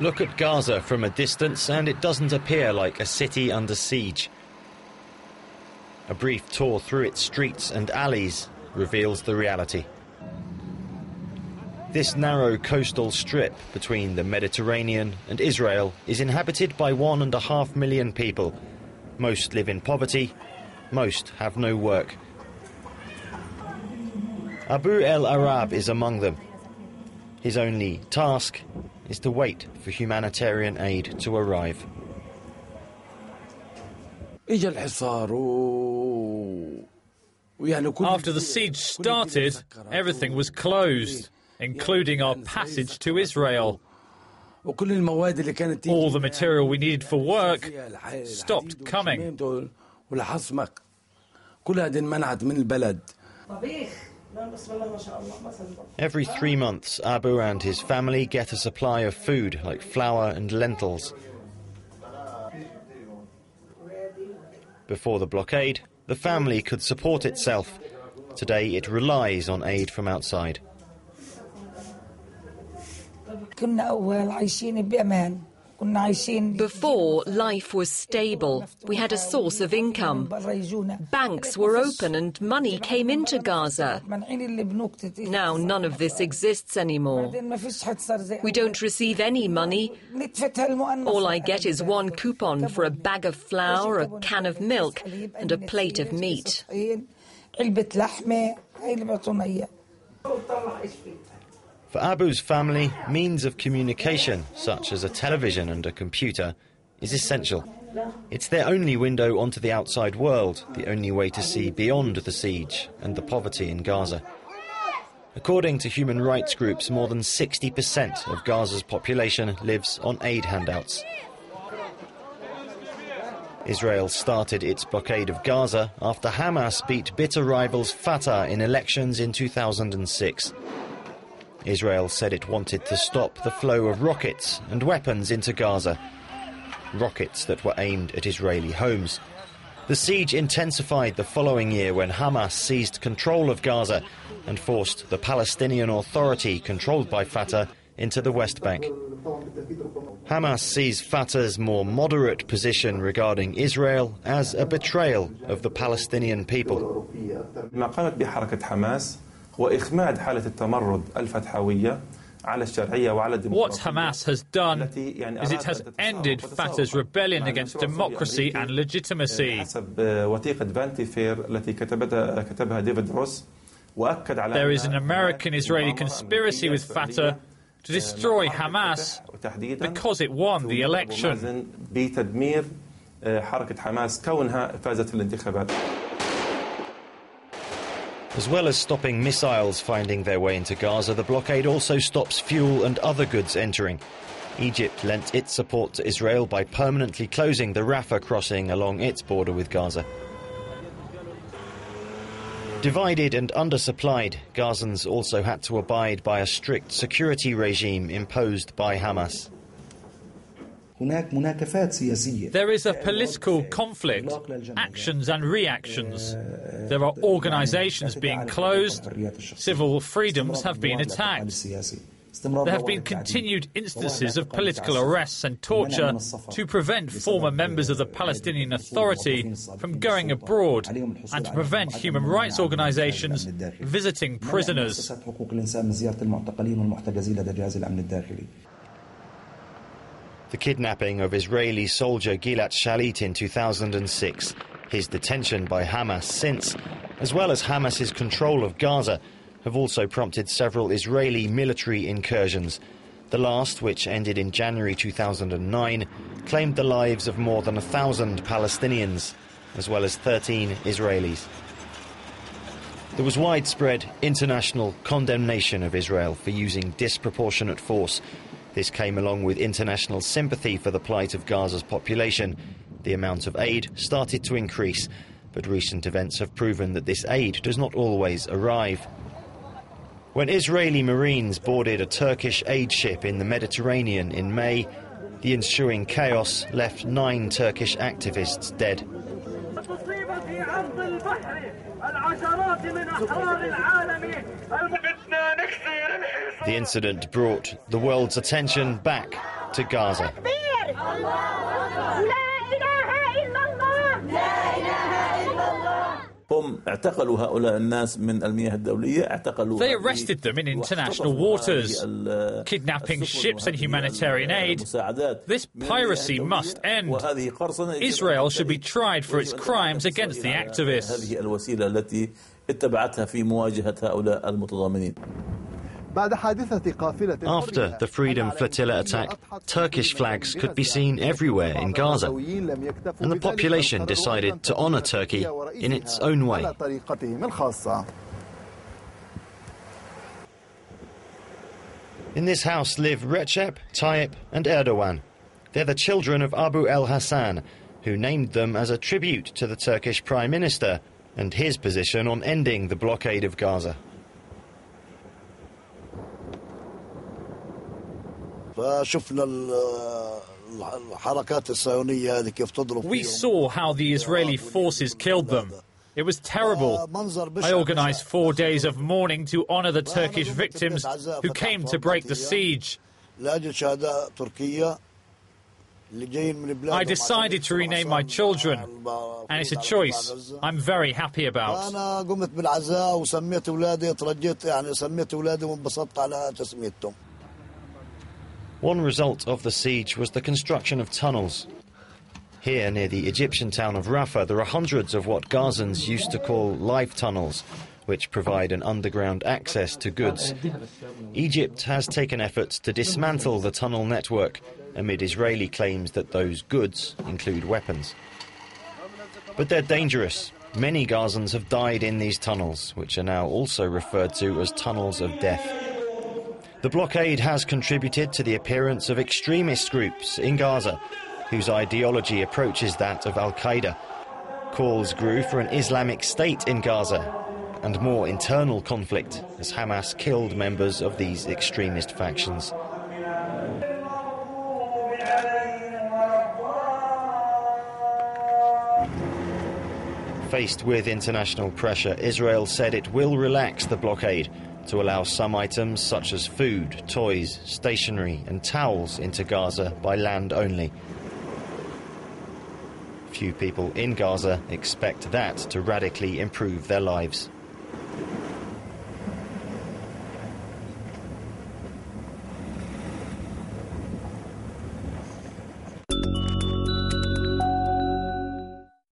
Look at Gaza from a distance and it doesn't appear like a city under siege. A brief tour through its streets and alleys reveals the reality. This narrow coastal strip between the Mediterranean and Israel is inhabited by 1.5 million people. Most live in poverty, most have no work. Abu El Arab is among them. His only task is to wait for humanitarian aid to arrive. After the siege started, everything was closed, including our passage to Israel. All the material we needed for work stopped coming. Every 3 months, Abu and his family get a supply of food like flour and lentils. Before the blockade, the family could support itself. Today it relies on aid from outside. Before, life was stable. We had a source of income. Banks were open and money came into Gaza. Now none of this exists anymore. We don't receive any money. All I get is one coupon for a bag of flour, a can of milk and a plate of meat. For Abu's family, means of communication, such as a television and a computer, is essential. It's their only window onto the outside world, the only way to see beyond the siege and the poverty in Gaza. According to human rights groups, more than 60% of Gaza's population lives on aid handouts. Israel started its blockade of Gaza after Hamas beat bitter rivals Fatah in elections in 2006. Israel said it wanted to stop the flow of rockets and weapons into Gaza, rockets that were aimed at Israeli homes. The siege intensified the following year when Hamas seized control of Gaza and forced the Palestinian Authority, controlled by Fatah, into the West Bank. Hamas sees Fatah's more moderate position regarding Israel as a betrayal of the Palestinian people. What Hamas has done is it has ended Fatah's rebellion against democracy and legitimacy. There is an American-Israeli conspiracy with Fatah to destroy Hamas because it won the election. As well as stopping missiles finding their way into Gaza, the blockade also stops fuel and other goods entering. Egypt lent its support to Israel by permanently closing the Rafah crossing along its border with Gaza. Divided and undersupplied, Gazans also had to abide by a strict security regime imposed by Hamas. There is a political conflict, actions and reactions. There are organisations being closed, civil freedoms have been attacked. There have been continued instances of political arrests and torture to prevent former members of the Palestinian Authority from going abroad and to prevent human rights organisations visiting prisoners. The kidnapping of Israeli soldier Gilad Shalit in 2006, his detention by Hamas since, as well as Hamas's control of Gaza, have also prompted several Israeli military incursions. The last, which ended in January 2009, claimed the lives of more than 1,000 Palestinians, as well as 13 Israelis. There was widespread international condemnation of Israel for using disproportionate force. This came along with international sympathy for the plight of Gaza's population. The amount of aid started to increase, but recent events have proven that this aid does not always arrive. When Israeli Marines boarded a Turkish aid ship in the Mediterranean in May, the ensuing chaos left 9 Turkish activists dead. The incident brought the world's attention back to Gaza. They arrested them in international waters, kidnapping ships and humanitarian aid. This piracy must end. Israel should be tried for its crimes against the activists. After the Freedom Flotilla attack, Turkish flags could be seen everywhere in Gaza, and the population decided to honour Turkey in its own way. In this house live Recep, Tayyip and Erdogan. They're the children of Abu el-Hassan, who named them as a tribute to the Turkish Prime Minister and his position on ending the blockade of Gaza. We saw how the Israeli forces killed them. It was terrible. I organised 4 days of mourning to honour the Turkish victims who came to break the siege. I decided to rename my children, and it's a choice I'm very happy about. One result of the siege was the construction of tunnels. Here, near the Egyptian town of Rafah, there are hundreds of what Gazans used to call life tunnels, which provide an underground access to goods. Egypt has taken efforts to dismantle the tunnel network amid Israeli claims that those goods include weapons. But they're dangerous. Many Gazans have died in these tunnels, which are now also referred to as tunnels of death. The blockade has contributed to the appearance of extremist groups in Gaza, whose ideology approaches that of al-Qaeda. Calls grew for an Islamic State in Gaza and more internal conflict as Hamas killed members of these extremist factions. Faced with international pressure, Israel said it will relax the blockade to allow some items such as food, toys, stationery and towels into Gaza by land only. Few people in Gaza expect that to radically improve their lives.